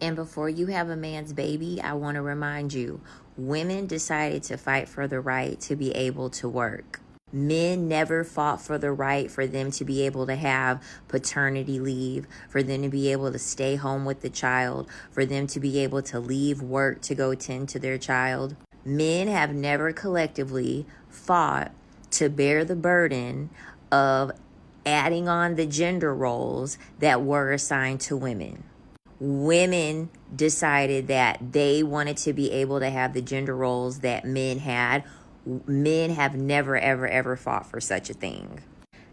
And before you have a man's baby, I want to remind you, women decided to fight for the right to be able to work. Men never fought for the right for them to be able to have paternity leave, for them to be able to stay home with the child, for them to be able to leave work to go tend to their child. Men have never collectively fought to bear the burden of adding on the gender roles that were assigned to women. Women decided that they wanted to be able to have the gender roles that men had. Men have never, ever, ever fought for such a thing.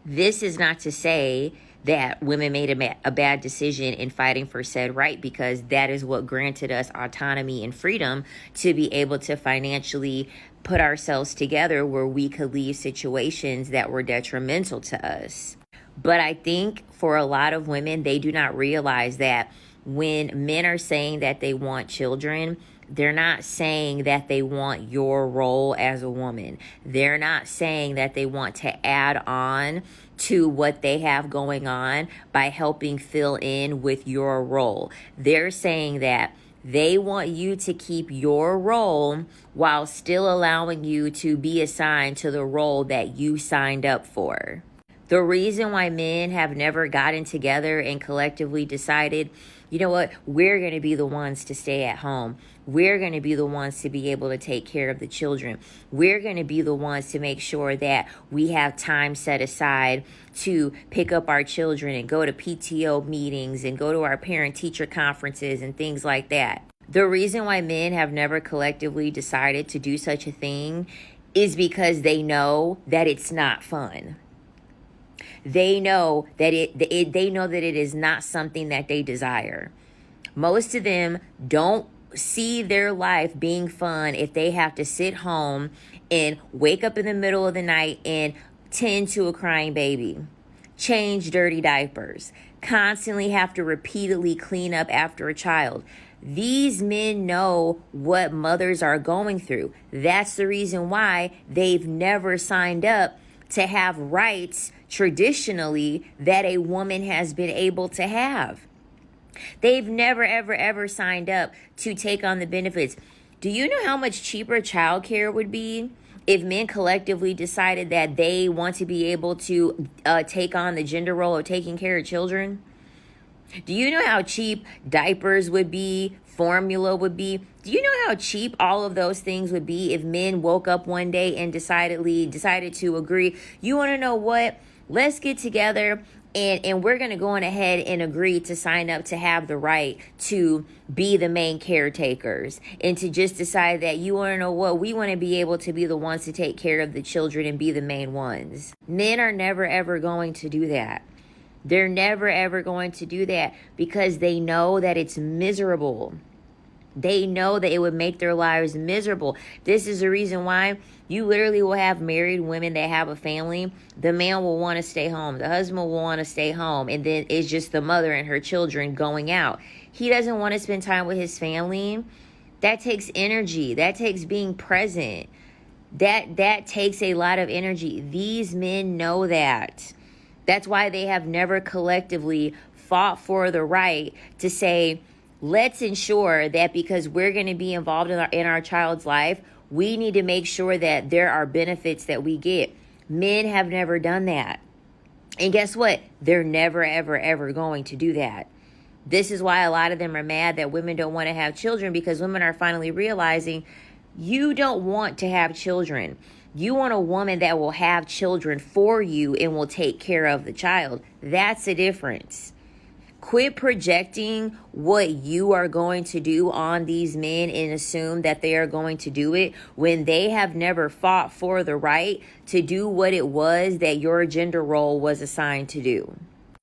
This is not to say that women made a bad decision in fighting for said right, because that is what granted us autonomy and freedom to be able to financially put ourselves together where we could leave situations that were detrimental to us. But I think for a lot of women, they do not realize that when men are saying that they want children, they're not saying that they want your role as a woman. They're not saying that they want to add on to what they have going on by helping fill in with your role. They're saying that they want you to keep your role while still allowing you to be assigned to the role that you signed up for. The reason why men have never gotten together and collectively decided, you know what, we're going to be the ones to stay at home. We're going to be the ones to be able to take care of the children. We're going to be the ones to make sure that we have time set aside to pick up our children and go to PTO meetings and go to our parent-teacher conferences and things like that. The reason why men have never collectively decided to do such a thing is because they know that it's not fun. They know that they know that it is not something that they desire. Most of them don't see their life being fun if they have to sit home and wake up in the middle of the night and tend to a crying baby, change dirty diapers, constantly have to repeatedly clean up after a child. These men know what mothers are going through. That's the reason why they've never signed up to have rights traditionally that a woman has been able to have. They've never, ever, ever signed up to take on the benefits. Do you know how much cheaper childcare would be if men collectively decided that they want to be able to take on the gender role of taking care of children? Do you know how cheap diapers would be, formula would be? Do you know how cheap all of those things would be if men woke up one day and decided to agree, you want to know what? Let's get together and we're going to go on ahead and agree to sign up to have the right to be the main caretakers and to just decide that, you want to know what? We want to be able to be the ones to take care of the children and be the main ones. Men are never, ever going to do that. They're never, ever going to do that because they know that it's miserable. They know that it would make their lives miserable. This is the reason why you literally will have married women that have a family. The man will want to stay home. The husband will want to stay home. And then it's just the mother and her children going out. He doesn't want to spend time with his family. That takes energy. That takes being present. That takes a lot of energy. These men know that. That's why they have never collectively fought for the right to say, let's ensure that because we're going to be involved in our child's life, we need to make sure that there are benefits that we get. Men have never done that. And guess what? They're never, ever, ever going to do that. This is why a lot of them are mad that women don't want to have children, because women are finally realizing you don't want to have children. You want a woman that will have children for you and will take care of the child. That's the difference. Quit projecting what you are going to do on these men and assume that they are going to do it when they have never fought for the right to do what it was that your gender role was assigned to do.